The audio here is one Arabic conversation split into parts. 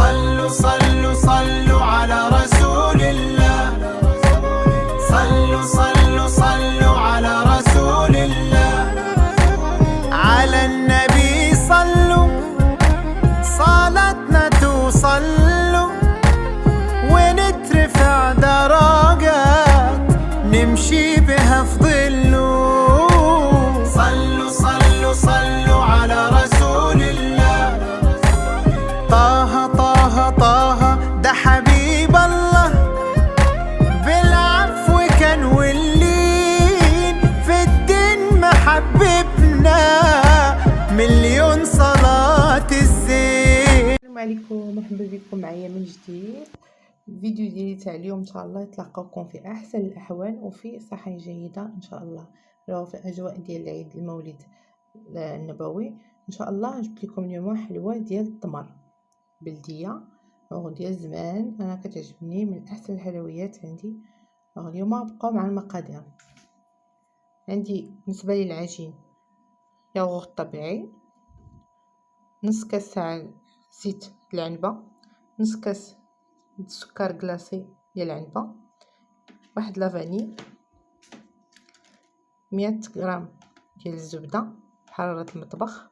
صلوا صلوا صلوا على رسول الله، صلوا صلوا صلوا على رسول الله، على النبي صلوا صلاتنا توصلوا ونترفع درجات نمشي بها في ظله. صلوا صلوا صلوا على رسول الله، طه طه طه ده حبيب الله، بالعفو كان واللين في الدين محببنا، مليون صلاة الزين. السلام عليكم، مرحبا بكم معايا من جديد. الفيديو ديالي تاع اليوم ان شاء الله يتلقاكم في احسن الاحوال وفي صحه جيده ان شاء الله. راهو في الاجواء ديال عيد المولد النبوي ان شاء الله. جبت لكم اليوم حلوه ديال التمر بلديه ديال زمان، انا كتعجبني من احسن الحلويات عندي. اليوم بقاو مع المقادير. عندي بالنسبه للعجين ياغورت طبيعي، نص كاس تاع زيت العنبه، نص كاس السكر كلاصي ديال العنبه، واحد لافاني، 100 غرام ديال الزبده بحراره المطبخ،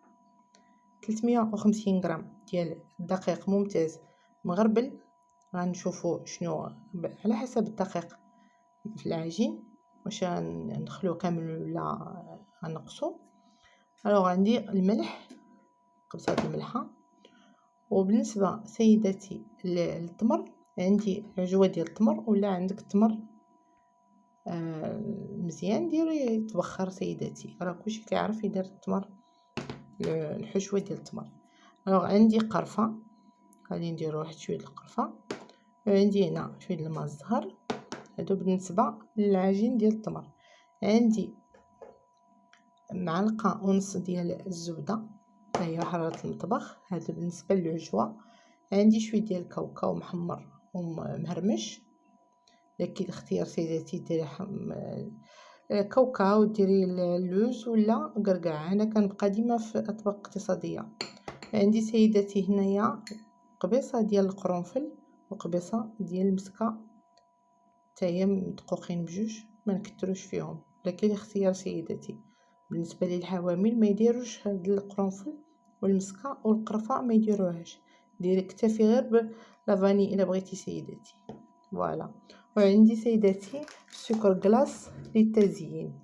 350 غرام ديال الدقيق ممتاز مغربل. غنشوفوا شنو على حسب الدقيق في العجين، واش ندخلوه كامل ولا غنقصو. عندي الملح، قبصه الملحه. وبالنسبه سيداتي للتمر، عندي عجوه ديال التمر ولا عندك التمر مزيان ديرو يتبخر سيداتي، راه كلشي كيعرف يدير التمر الحشوه ديال التمر. عندي قرفه، غادي نديرو واحد شويه القرفه. عندي هنا شويه الماء الزهر، هادو بالنسبه للعجين ديال التمر. عندي معلقه ونص ديال الزبده هي حراره المطبخ، هذا بالنسبه للعجوه. عندي شويه ديال الكاوكاو محمر ومهرمش، لكن الاختيار سيداتي ديري كاوكاو، ديري اللوز ولا قرقاع، انا كنبقى ديما في اطباق اقتصاديه. عندي سيداتي هنايا قبيصه ديال القرنفل وقبيصه ديال المسكه، تاهي مدقوقين بجوج، ما نكتروش فيهم، لكن الاختيار سيداتي. بالنسبه للحوامل ما يديروش هاد القرنفل والمسكه والقرفه، ما يديروهاش، ديري اكتفي غير بلافاني الا بغيتي سيداتي. فوالا. وعندي سيداتي السكر كلاص للتزيين،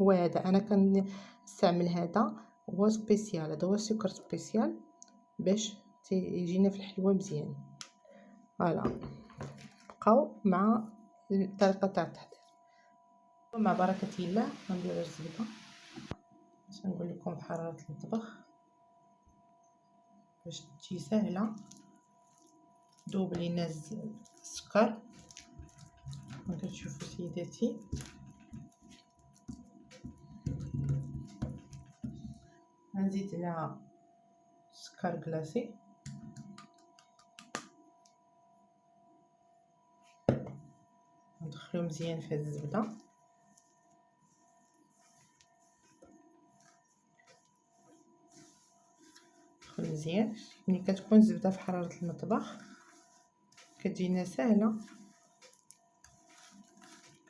هو هذا انا كنستعمل، هذا هو سبيسيال، هذا هو السكر سبيسيال باش يجينا في الحلوه مزيان. فوالا، بقاو مع الطريقه تاع التحضير. مع بركه الله غندير الزبده باش نقول لكم حراره المطبخ باش تجي سهله. دوب لينا السكر كتشوفوا سيداتي. غنزيد لها سكر كلاصي، ندخلو مزيان في هاد الزبده. دخل مزيان. ملي كتكون الزبده في حراره المطبخ كتجينا سهله،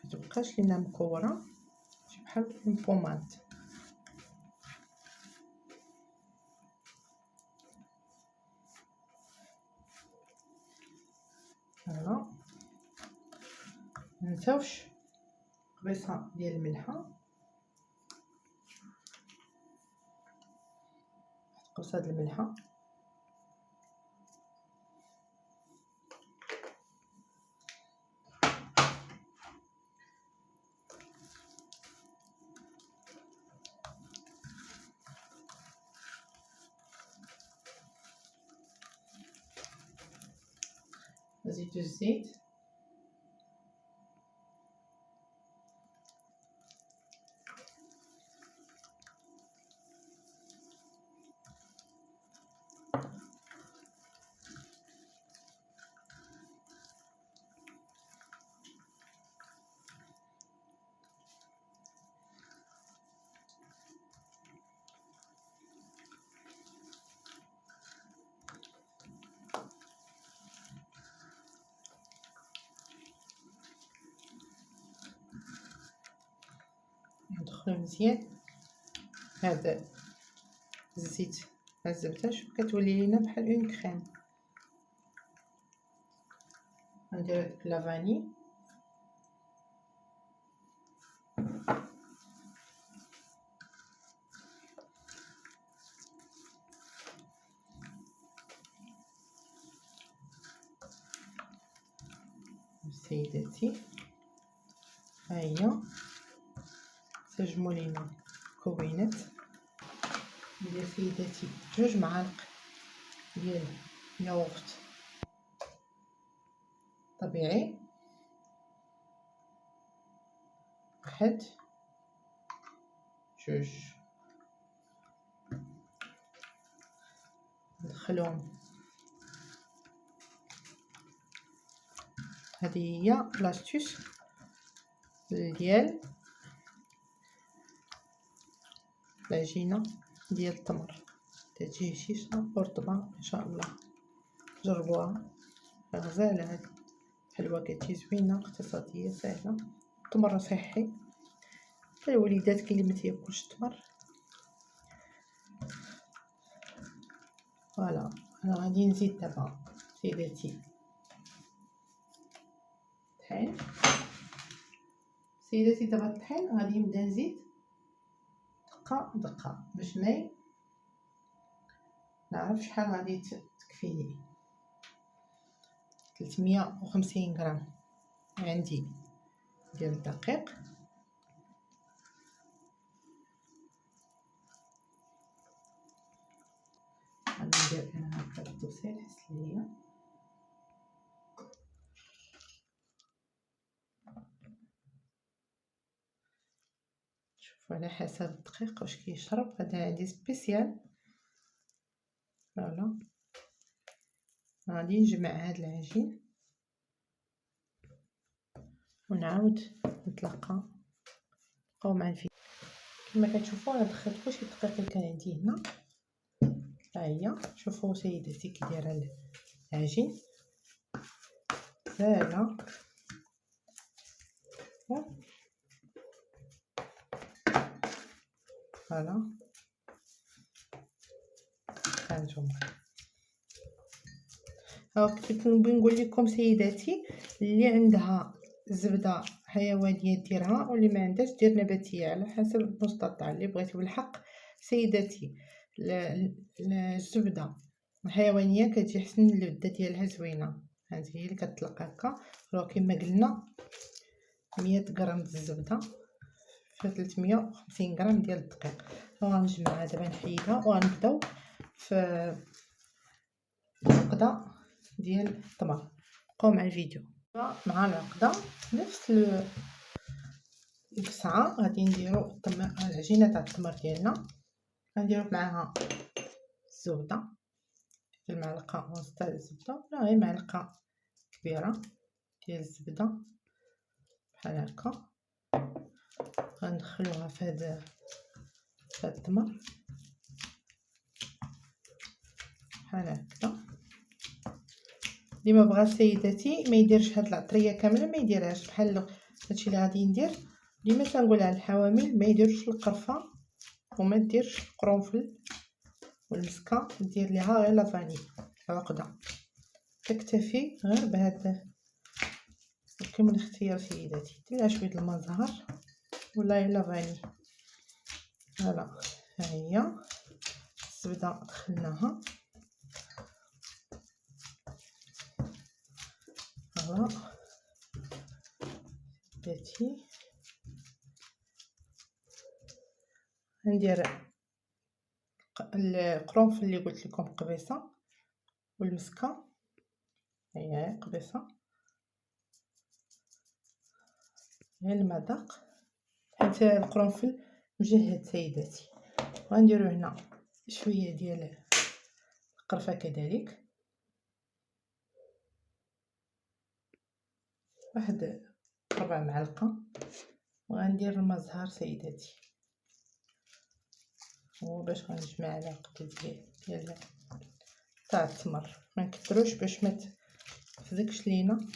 كتبقاش لينا مكوره بحال البومات. فوالا، منساوش قبيصه ديال الملحه، قبصه د الملحه. نزيدو الزيت، ندخلو مزيان هذا الزيت مع الزبده. شوف كتولي لينا بحال اون كريم. ندير لا فاني سيداتي. ها هي سجموا لينا المكونات. ندير سيداتي 2 معالق ديال ياغورت طبيعي، 1 2 ندخلهم. هذه هي لاستيس ديال العجينه ديال التمر، تجي هشيشه ورطبه ان شاء الله. جربوها غزاله. هذه حلوه كتجي زوينه اقتصاديه سهله. التمر صحي، الوليدات كاين اللي ما تياكلش التمر. فوالا انا غادي نزيد دابا سيداتي الطحين. سيداتي دابا الطحين غادي نبدا نزيد دقه دقه باش ما نعرف شحال غادي تكفيني. 350 غرام عندي ديال الدقيق. غادي ندير انا هكا الدوسير حسن ليا. شوفوا على حسب الدقيق واش كيشرب. هذا عندي سبيسيال. فوالا غادي نجمع هاد العجين ونعاود نتلاقاو مع الفيديو. كما كتشوفوا انا دخلت كلشي الدقيق اللي كان عندي هنا. ها هي شوفوا سيداتي كي دايره العجين ساهله. فوالا هانتوما. كنت نقول لكم سيداتي اللي عندها زبده حيوانيه ديرها، واللي ما عندهاش دير نباتيه على حسب المستطاع. اللي بغيتي بالحق سيداتي الزبده الحيوانيه كتجي حسن، اللذه ديالها زوينه. هذه هي اللي كتطلق هكا. راه كما قلنا 100 غرام الزبده في 350 غرام ديال الدقيق. غنجمعها دابا نحيدها وغنبداو في العقده ديال التمر. بقاو مع الفيديو. مع العقده نفس الساعه غادي نديرو العجينه تاع التمر ديالنا. غنديرو معاها الزبده المعلقه ونص تاع الزبده، ولا غير معلقه كبيره ديال الزبده بحال هكا. غندخلوها في هذا التمر بحال هكا. اللي ما بغى سيداتي ما يديرش هاد العطريه كامله، ما يديرهاش. بحال هادشي اللي غادي ندير ديما تنقولها للحوامل ما يديروش القرفه وما ديرش القرنفل والمسكه، دير ليها غير لافاني عقده. تكتفي غير بهذا كما الاختيار سيداتي. ديرها شويه الماء زهر ولا غير لافاني. فوالا ها هي الزبده دخلناها. فوالا سيداتي ندير القرنفل اللي قلت لكم قبيصه والمسكه. هي قبيصه غير المذاق حيت القرنفل مجهد سيداتي. غنديرو هنا شويه ديال القرفه كذلك، واحد 4 معالق. وغندير الماء زهر سيداتي، وباش غنجمع العقده ديال تاع التمر. ما نكثروش باش ما تفدكش لينا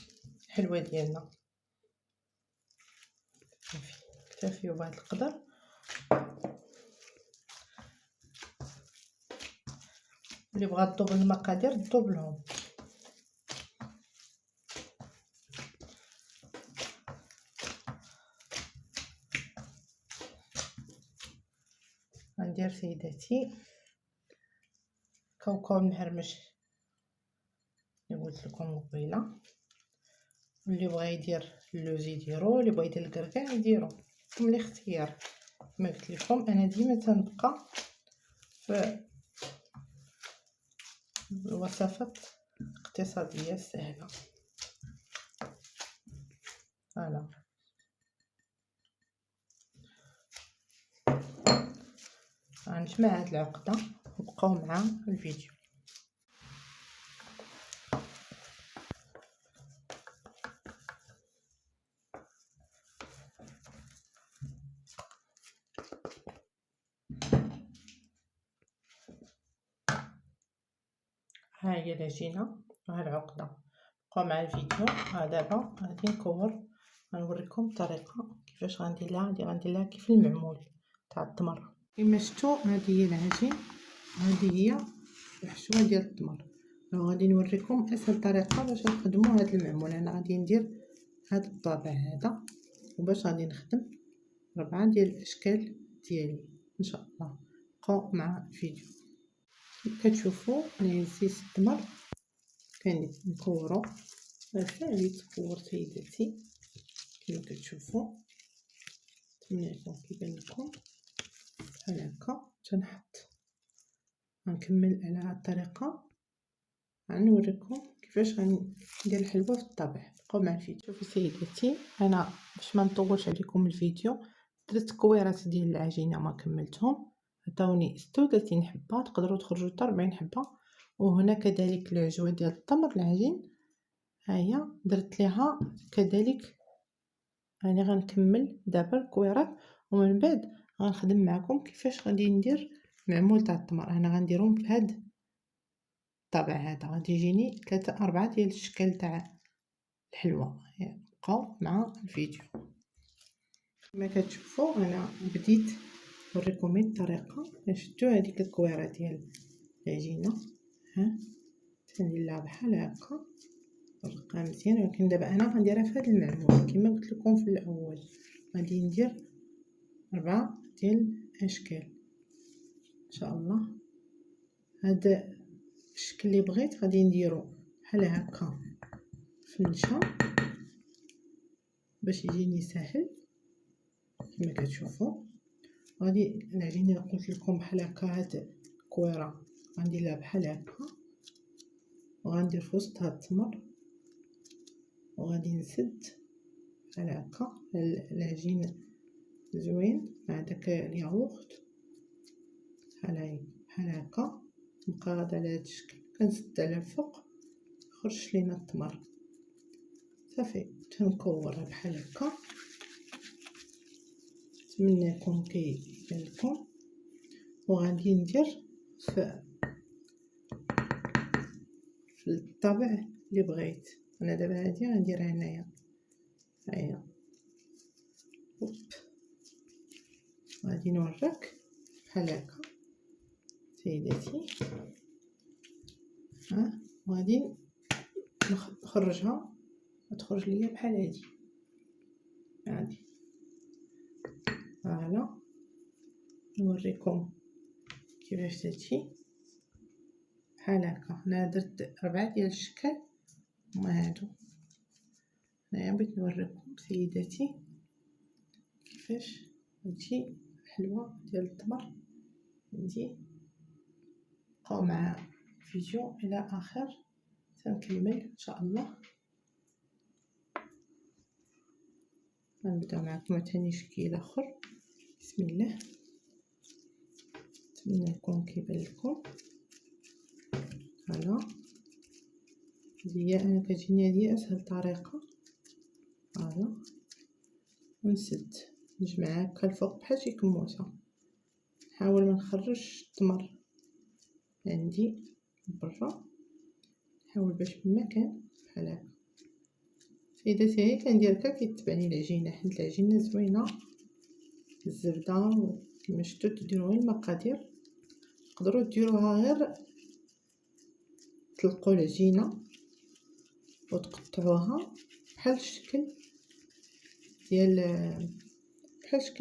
الحلوه ديالنا. كتفيو بهذا القدر اللي بغا تدوبل المقادير دوبلهم. غندير سيداتي كاوكاو مهرمش اللي قلت لكم قبيله، واللي بغى يدير اللوز يديرو، اللي بغى يدير الكركاع يديرو، من الاختيار. كما قلت لكم انا ديما تنبقى في الوصفات الاقتصاديه السهله. فوالا غنجمع هاد العقده وبقاو مع الفيديو. ها هي العجينه وها العقده، بقاو مع الفيديو. دابا غادي غنوريكم الطريقه كيفاش غندير لها كيف المعمول تاع التمر. كما شفتوا هذه هي العجين، هذه هي الحشوه ديال التمر. غادي نوريكم اسهل طريقه باش نخدموا هذا المعمول. انا غادي ندير هذا الطابع هذا، وباش غادي نخدم 4 ديال الاشكال ديالي ان شاء الله. بقاو مع الفيديو. كتشوفوا انا هزيت التمر كنكورو، ساهل تكور سيداتي كما كتشوفوا. نتمنى يكون كيبان لكم بحال هكا. تنحط غنكمل على هذه الطريقه، غنوريكم كيفاش غندير الحلوه في الطبع. بقاو مع الفيديو. شوفوا سيداتي انا باش ما نطولش عليكم الفيديو درت كويرات ديال العجينه ما كملتهم، عطاوني 36 حبه، تقدروا تخرجوا حتى 40 حبه. وهنا كذلك العجوه ديال التمر العجين ها هي درت ليها كذلك. يعني غنكمل دابا الكويرات ومن بعد غنخدم معكم كيفاش غادي ندير معمول تاع التمر. انا غنديرهم في هذا الطابع هذا، غادي يجيني 3 4 ديال الشكل تاع الحلوه. بقاو مع الفيديو. كما كتشوفوا انا بديت نوريكم الطريقه. شفتوا هذيك الكويره ديال العجينه، ها تندير لها بحال هكا رقه مزيان. ولكن دابا انا غنديرها في هذا المعمول كما قلت لكم في الاول. غادي ندير 4 ديال الاشكال ان شاء الله. هذا الشكل اللي بغيت غادي نديرو بحال هكا في النشا باش يجيني سهل كما كتشوفوا. غادي العجينه اللي قلت لكم بحال هكا، هاد الكويره غندير لها بحال هكا وغندير في وسطها التمر وغادي نسد بحال هكا. العجين زوين مع داك الياغورت بحال هكا. نبقى غادا على هاد الشكل كنسد على الفوق خرج لينا التمر صافي. تنكورها بحال هكا. نتمنى يكون كيبان لكم. وغادي ندير في الطابع اللي بغيت. انا دابا هادي غنديرها هنايا، هيا غادي نوريك بحال هكا سيداتي. ها وغادي نخرجها وتخرج ليا بحال هادي. فوالا نوريكم كيفاش تمشي بحال هكا. انا درت 4 ديال الشكل هما هادو. هنايا بغيت نوريكم سيداتي كيفاش تجي الحلوه ديال التمر عندي. بقاو مع الفيديو الى اخر سنكمل ان شاء الله. غنبدا معكم ثاني شكل اخر. بسم الله. نتمنى يكون كيبان لكم. فوالا هي انا كتجيني هذه اسهل طريقه. فوالا ونسد نجمع هكا الفوق بحال شي كموسه. نحاول ما نخرجش التمر عندي برا، نحاول باش بمكان بحال هكا سيداتي. هي كندير هكا كيتبعني العجينه، حيت العجينه زوينه الزبده. كما شفتوا تديروا غير المقادير، تقدروا ديروها غير تلقوا العجينه وتقطعوها بحال الشكل ديال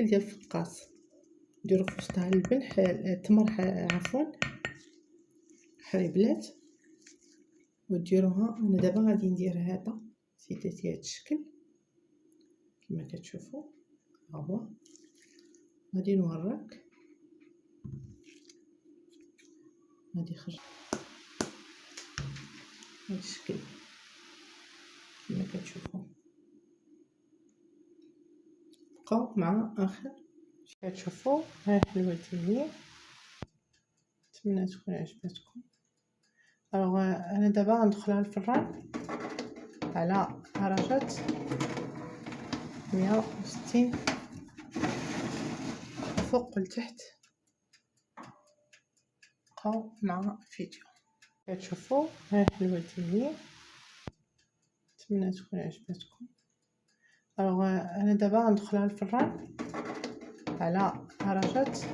الفقاص. ديروا في وسطها اللبن التمر عفوا حريبلات وديروها. انا دابا غادي ندير هذا سيداتي هذا الشكل كما كتشوفوا. ها هو غادي نوريك غادي يخرج هذا الشكل كما كتشوفوا. بقاو مع اخر كتشوفوا ها الحلوه ديالي. نتمنى تكون عجبتكم. انا دابا غندخلها الفران على درجه 160 فوق لتحت. بقاو مع الفيديو. كتشوفوا ها الحلوه ديالي. نتمنى تكون عجبتكم. انا دابا غندخلها الفران على درجه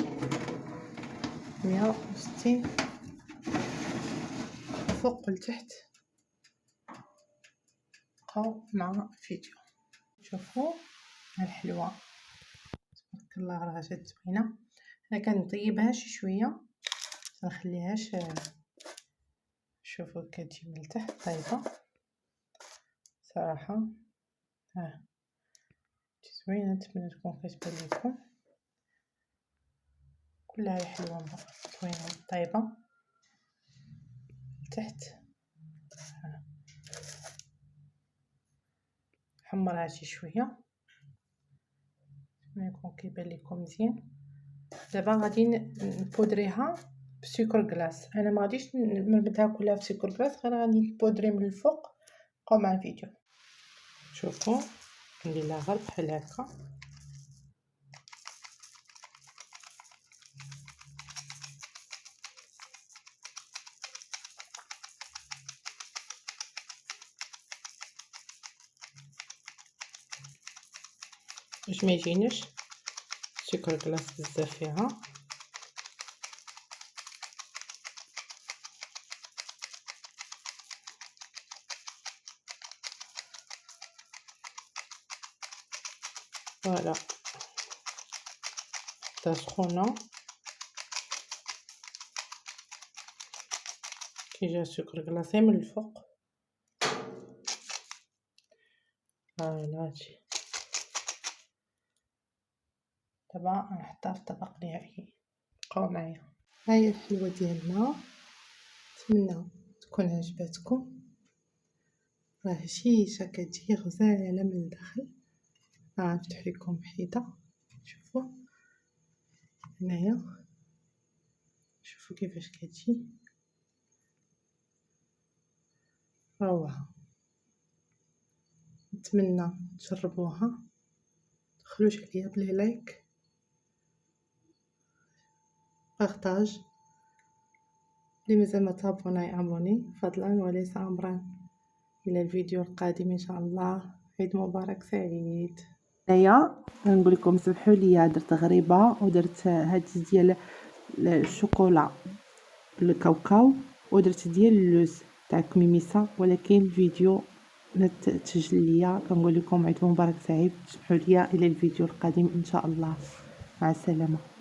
160 فوق لتحت. بقاو مع الفيديو. شوفوا ها الحلوه تبارك الله راه جات زوينه. انا كنطيبها شي شويه نخليهاش. شوفوا كتجي من التحت طايبه صراحه. ها زوينه. نتمنى تكون كتبان لكم كلها حلوه زوينه طايبه تحت. حمرها شي شويه يكون كيبان لكم مزيان. دابا غادي نبودريها بسكر كلاص. انا ما غاديش نربطها كلها في سكر كلاص، غير غادي نبودري من الفوق. بقاو مع الفيديو. شوفوا نديرها غير بحال هكا. باش ما يجيناش سكر كلاص بزاف فيها. فوالا حتى سخونه كيجي سكر كلاصي من الفوق. فوالا هادشي. دابا نحطها في طبق نهائي. بقاو معايا. ها هي الحلوه ديالنا. نتمنى تكون عجبتكم. راه هشيشه كتجي غزاله من الداخل. نفتح لكم حيطه. شوفوا هنايا شوفوا كيفاش كتجي روعه. نتمنى تجربوها. تخلوش عليا بلي لايك بارطاج. اللي مازال ما تابوناي ابوني فضلا وليس امرا. الى الفيديو القادم ان شاء الله. عيد مبارك سعيد. هيا نقول لكم سمحوا لي درت غريبه ودرت هاد ديال الشوكولا بالكاوكاو ودرت ديال اللوز تاع كميميسه، ولكن الفيديو تسجل ليا. كنقول لكم عيد مبارك سعيد. سمحوا لي الى الفيديو القادم ان شاء الله. مع السلامه.